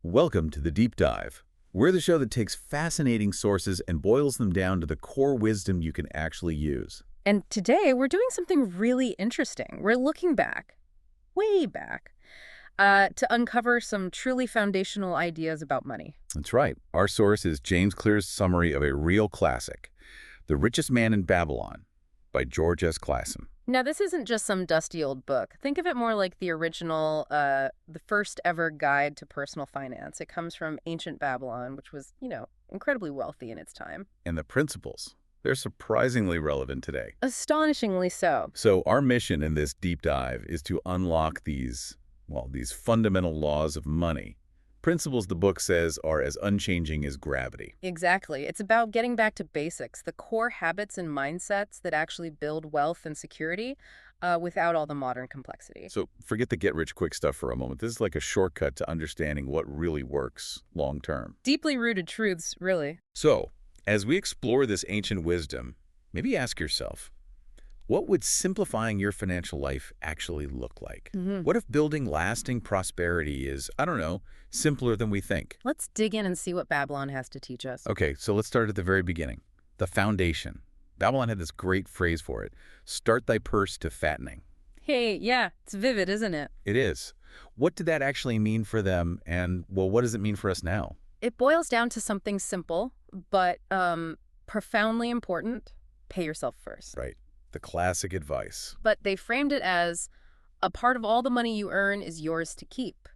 Welcome to the Deep Dive. We're the show that takes fascinating sources and boils them down to the core wisdom you can actually use. And today we're doing something really interesting. We're looking back, way back, to uncover some truly foundational ideas about money. That's right. Our source is James Clear's summary of a real classic, The Richest Man in Babylon by George S. Clason. Now, this isn't just some dusty old book. Think of it more like the original, the first ever guide to personal finance. It comes from ancient Babylon, which was, incredibly wealthy in its time. And the principles, they're surprisingly relevant today. Astonishingly so. So our mission in this deep dive is to unlock these fundamental laws of money. Principles, the book says, are as unchanging as gravity. Exactly. It's about getting back to basics, the core habits and mindsets that actually build wealth and security without all the modern complexity. So forget the get-rich-quick stuff for a moment. This is like a shortcut to understanding what really works long-term. Deeply rooted truths, really. So, as we explore this ancient wisdom, maybe ask yourself, what would simplifying your financial life actually look like? What if building lasting prosperity is, simpler than we think? Let's dig in and see what Babylon has to teach us. Okay, so let's start at the very beginning. The foundation. Babylon had this great phrase for it. Start thy purse to fattening. Hey, yeah, it's vivid, isn't it? It is. What did that actually mean for them, and, what does it mean for us now? It boils down to something simple, but profoundly important. Pay yourself first. Right. The classic advice. But they framed it as a part of all the money you earn is yours to keep.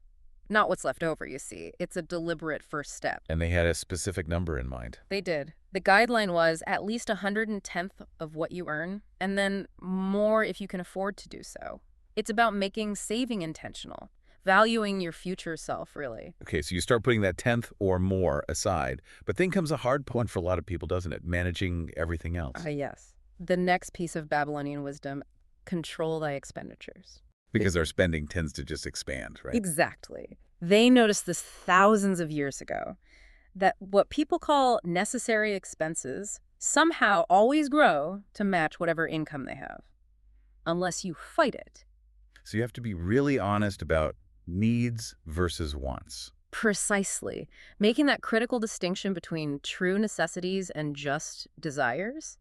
Not what's left over, you see. It's a deliberate first step. And they had a specific number in mind. They did. The guideline was at least 110th of what you earn, and then more if you can afford to do so. It's about making saving intentional, valuing your future self, really. Okay, so you start putting that 10th or more aside, but then comes a hard one for a lot of people, doesn't it? Managing everything else. Yes. The next piece of Babylonian wisdom, control thy expenditures. Because our spending tends to just expand, right? Exactly. They noticed this thousands of years ago, that what people call necessary expenses somehow always grow to match whatever income they have, unless you fight it. So you have to be really honest about needs versus wants. Precisely. Making that critical distinction between true necessities and just desires.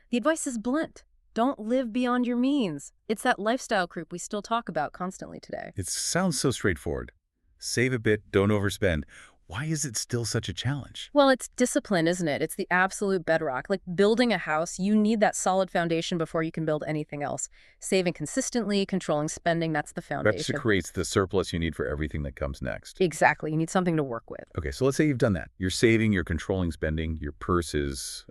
The advice is blunt. Don't live beyond your means. It's that lifestyle creep we still talk about constantly today. It sounds so straightforward. Save a bit, don't overspend. Why is it still such a challenge? Well, it's discipline, isn't it? It's the absolute bedrock. Like building a house, you need that solid foundation before you can build anything else. Saving consistently, controlling spending, that's the foundation. That creates the surplus you need for everything that comes next. Exactly. You need something to work with. Okay, so let's say you've done that. You're saving, you're controlling spending, your purse is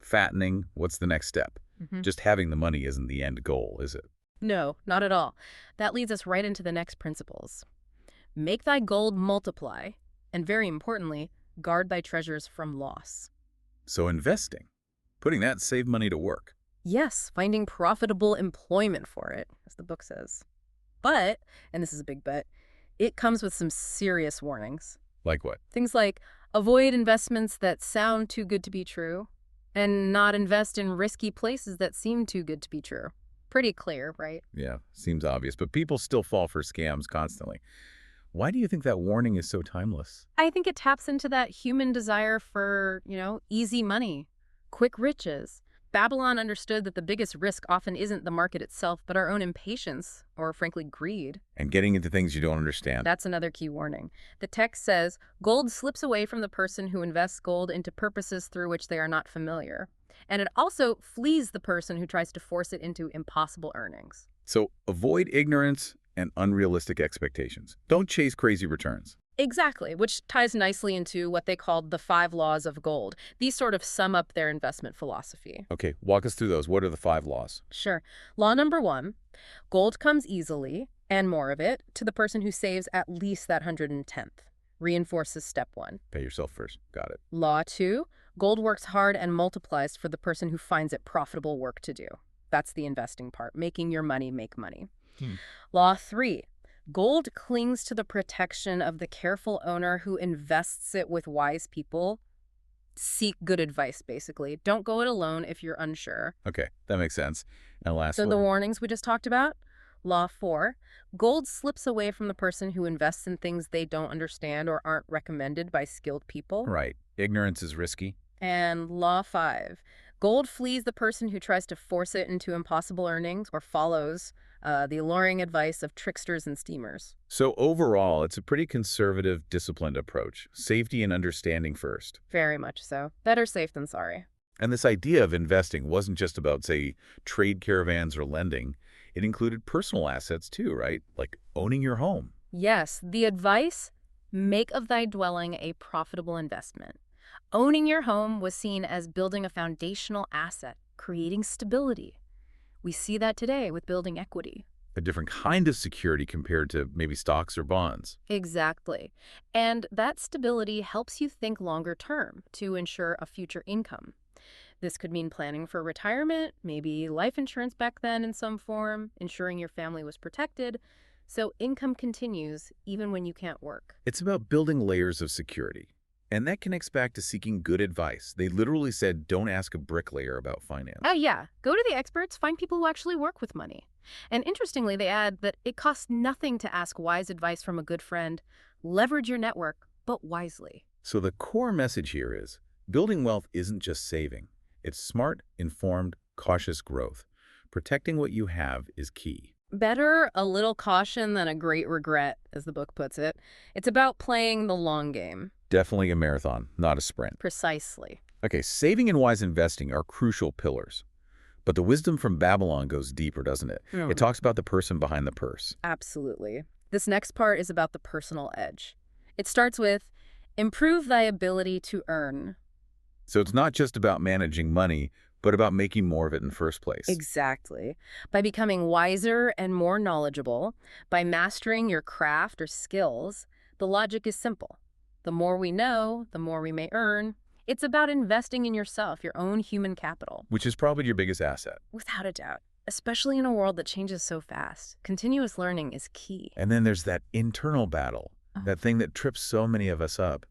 fattening. What's the next step? Just having the money isn't the end goal, is it? No, not at all. That leads us right into the next principles. Make thy gold multiply, and very importantly, guard thy treasures from loss. So investing, putting that saved money to work. Yes, finding profitable employment for it, as the book says. But, and this is a big but, it comes with some serious warnings. Like what? Things like avoid investments that sound too good to be true, and not invest in risky places that seem too good to be true. Pretty clear, right? Yeah, seems obvious, but people still fall for scams constantly. Why do you think that warning is so timeless? I think it taps into that human desire for, easy money, quick riches. Babylon understood that the biggest risk often isn't the market itself, but our own impatience, or frankly, greed. And getting into things you don't understand. That's another key warning. The text says, gold slips away from the person who invests gold into purposes through which they are not familiar. And it also flees the person who tries to force it into impossible earnings. So avoid ignorance and unrealistic expectations. Don't chase crazy returns. Exactly, which ties nicely into what they called the 5 laws of gold. These sort of sum up their investment philosophy. Okay, walk us through those. What are the 5 laws? Sure. Law number 1, gold comes easily, and more of it, to the person who saves at least that 110th. Reinforces step 1. Pay yourself first. Got it. Law 2, gold works hard and multiplies for the person who finds it profitable work to do. That's the investing part, making your money make money. Law 3, gold clings to the protection of the careful owner who invests it with wise people. Seek good advice, basically. Don't go it alone if you're unsure. Okay, that makes sense. And last So one. the warnings we just talked about. Law 4, gold slips away from the person who invests in things they don't understand or aren't recommended by skilled people. Right. Ignorance is risky. And Law 5, gold flees the person who tries to force it into impossible earnings or follows the alluring advice of tricksters and schemers. So overall, it's a pretty conservative, disciplined approach. Safety and understanding first. Very much so. Better safe than sorry. And this idea of investing wasn't just about, say, trade caravans or lending. It included personal assets too, right? Like owning your home. Yes, the advice, make of thy dwelling a profitable investment. Owning your home was seen as building a foundational asset, creating stability. We see that today with building equity. A different kind of security compared to maybe stocks or bonds. Exactly. And that stability helps you think longer term to ensure a future income. This could mean planning for retirement, maybe life insurance back then in some form, ensuring your family was protected, so income continues even when you can't work. It's about building layers of security. And that connects back to seeking good advice. They literally said, don't ask a bricklayer about finance. Oh yeah, go to the experts, find people who actually work with money. And interestingly, they add that it costs nothing to ask wise advice from a good friend. Leverage your network, but wisely. So the core message here is, building wealth isn't just saving. It's smart, informed, cautious growth. Protecting what you have is key. Better a little caution than a great regret, as the book puts it. It's about playing the long game. Definitely a marathon, not a sprint. Precisely. Okay, saving and wise investing are crucial pillars. But the wisdom from Babylon goes deeper, doesn't it? It talks about the person behind the purse. Absolutely. This next part is about the personal edge. It starts with, improve thy ability to earn. So it's not just about managing money, but about making more of it in the first place. Exactly. By becoming wiser and more knowledgeable, by mastering your craft or skills, the logic is simple. The more we know, the more we may earn. It's about investing in yourself, your own human capital. Which is probably your biggest asset. Without a doubt. Especially in a world that changes so fast. Continuous learning is key. And then there's that internal battle, that thing that trips so many of us up.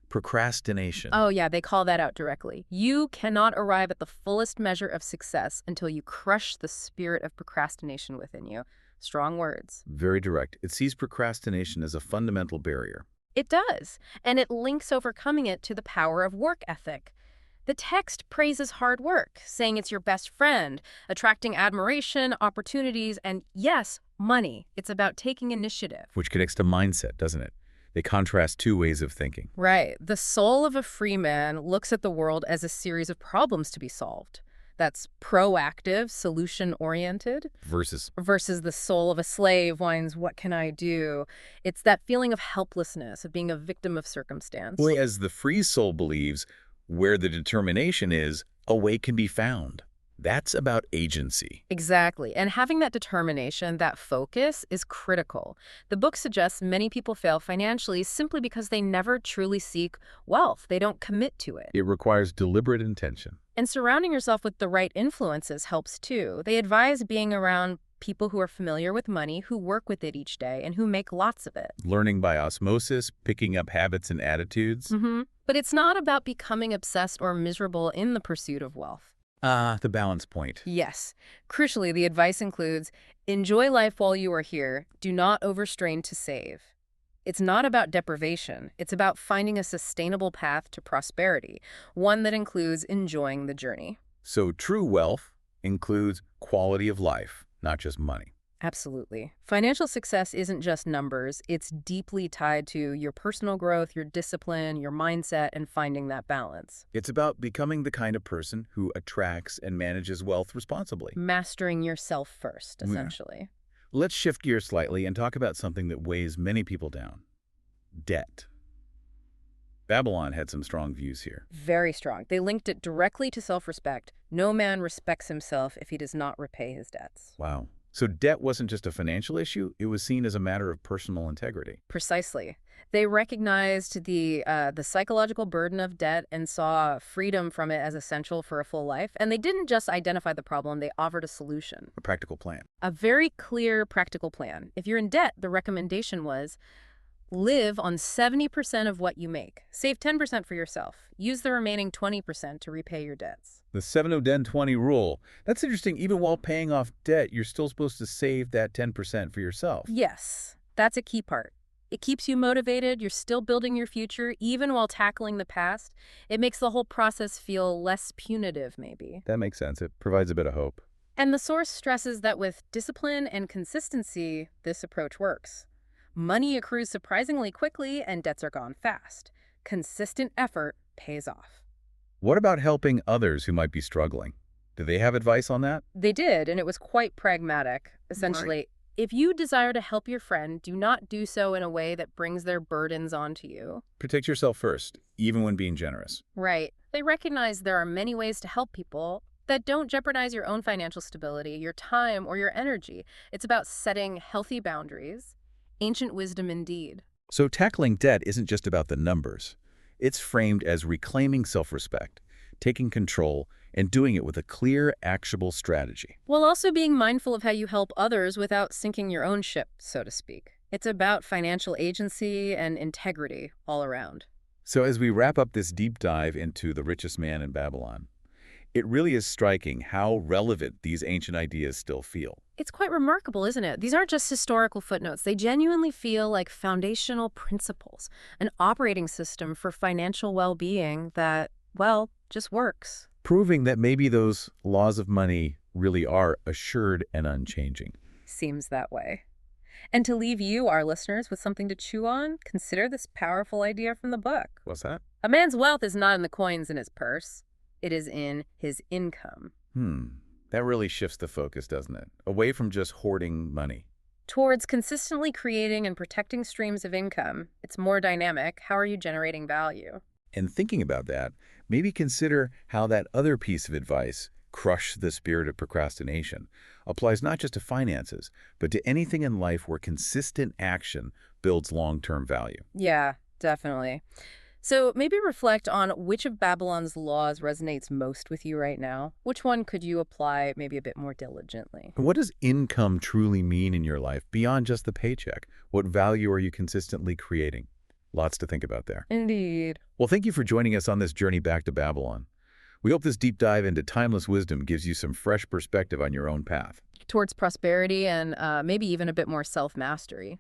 Procrastination. Oh yeah, they call that out directly. You cannot arrive at the fullest measure of success until you crush the spirit of procrastination within you. Strong words. Very direct. It sees procrastination as a fundamental barrier. It does, and it links overcoming it to the power of work ethic. The text praises hard work, saying it's your best friend, attracting admiration, opportunities, and yes, money. It's about taking initiative. Which connects to mindset, doesn't it? They contrast two ways of thinking. Right. The soul of a free man looks at the world as a series of problems to be solved. That's proactive, solution-oriented. Versus the soul of a slave whines, what can I do? It's that feeling of helplessness, of being a victim of circumstance. Whereas the free soul believes where the determination is, a way can be found. That's about agency. Exactly. And having that determination, that focus, is critical. The book suggests many people fail financially simply because they never truly seek wealth. They don't commit to it. It requires deliberate intention. And surrounding yourself with the right influences helps too. They advise being around people who are familiar with money, who work with it each day, and who make lots of it. Learning by osmosis, picking up habits and attitudes. But it's not about becoming obsessed or miserable in the pursuit of wealth. The balance point. Yes. Crucially, the advice includes, enjoy life while you are here. Do not overstrain to save. It's not about deprivation. It's about finding a sustainable path to prosperity, one that includes enjoying the journey. So true wealth includes quality of life, not just money. Absolutely. Financial success isn't just numbers. It's deeply tied to your personal growth, your discipline, your mindset, and finding that balance. It's about becoming the kind of person who attracts and manages wealth responsibly. Mastering yourself first, essentially. Let's shift gears slightly and talk about something that weighs many people down. Debt. Babylon had some strong views here. Very strong. They linked it directly to self-respect. No man respects himself if he does not repay his debts. Wow. So debt wasn't just a financial issue, it was seen as a matter of personal integrity. Precisely. They recognized the psychological burden of debt and saw freedom from it as essential for a full life. And they didn't just identify the problem, they offered a solution. A practical plan. A very clear practical plan. If you're in debt, the recommendation was Live on 70% of what you make. Save 10% for yourself. Use the remaining 20% to repay your debts. The 7-0-10-20 rule. That's interesting. Even while paying off debt, you're still supposed to save that 10% for yourself. Yes, that's a key part. It keeps you motivated, you're still building your future, even while tackling the past. It makes the whole process feel less punitive, maybe. That makes sense. It provides a bit of hope. And the source stresses that with discipline and consistency, this approach works. Money accrues surprisingly quickly and debts are gone fast. Consistent effort pays off. What about helping others who might be struggling? Do they have advice on that? They did, and it was quite pragmatic. Essentially, if you desire to help your friend, do not do so in a way that brings their burdens onto you. Protect yourself first, even when being generous. Right. They recognize there are many ways to help people that don't jeopardize your own financial stability, your time, or your energy. It's about setting healthy boundaries. Ancient wisdom indeed. So tackling debt isn't just about the numbers. It's framed as reclaiming self-respect, taking control, and doing it with a clear, actionable strategy. While also being mindful of how you help others without sinking your own ship, so to speak. It's about financial agency and integrity all around. So as we wrap up this deep dive into The Richest Man in Babylon, it really is striking how relevant these ancient ideas still feel. It's quite remarkable, isn't it? These aren't just historical footnotes. They genuinely feel like foundational principles, an operating system for financial well-being that, well, just works. Proving that maybe those laws of money really are assured and unchanging. Seems that way. And to leave you, our listeners, with something to chew on, consider this powerful idea from the book. What's that? A man's wealth is not in the coins in his purse. It is in his income. That really shifts the focus, doesn't it? Away from just hoarding money. Towards consistently creating and protecting streams of income. It's more dynamic. How are you generating value? And thinking about that, maybe consider how that other piece of advice, crush the spirit of procrastination, applies not just to finances, but to anything in life where consistent action builds long-term value. Yeah, definitely. So maybe reflect on which of Babylon's laws resonates most with you right now. Which one could you apply maybe a bit more diligently? What does income truly mean in your life beyond just the paycheck? What value are you consistently creating? Lots to think about there. Indeed. Well, thank you for joining us on this journey back to Babylon. We hope this deep dive into timeless wisdom gives you some fresh perspective on your own path. Towards prosperity and maybe even a bit more self-mastery.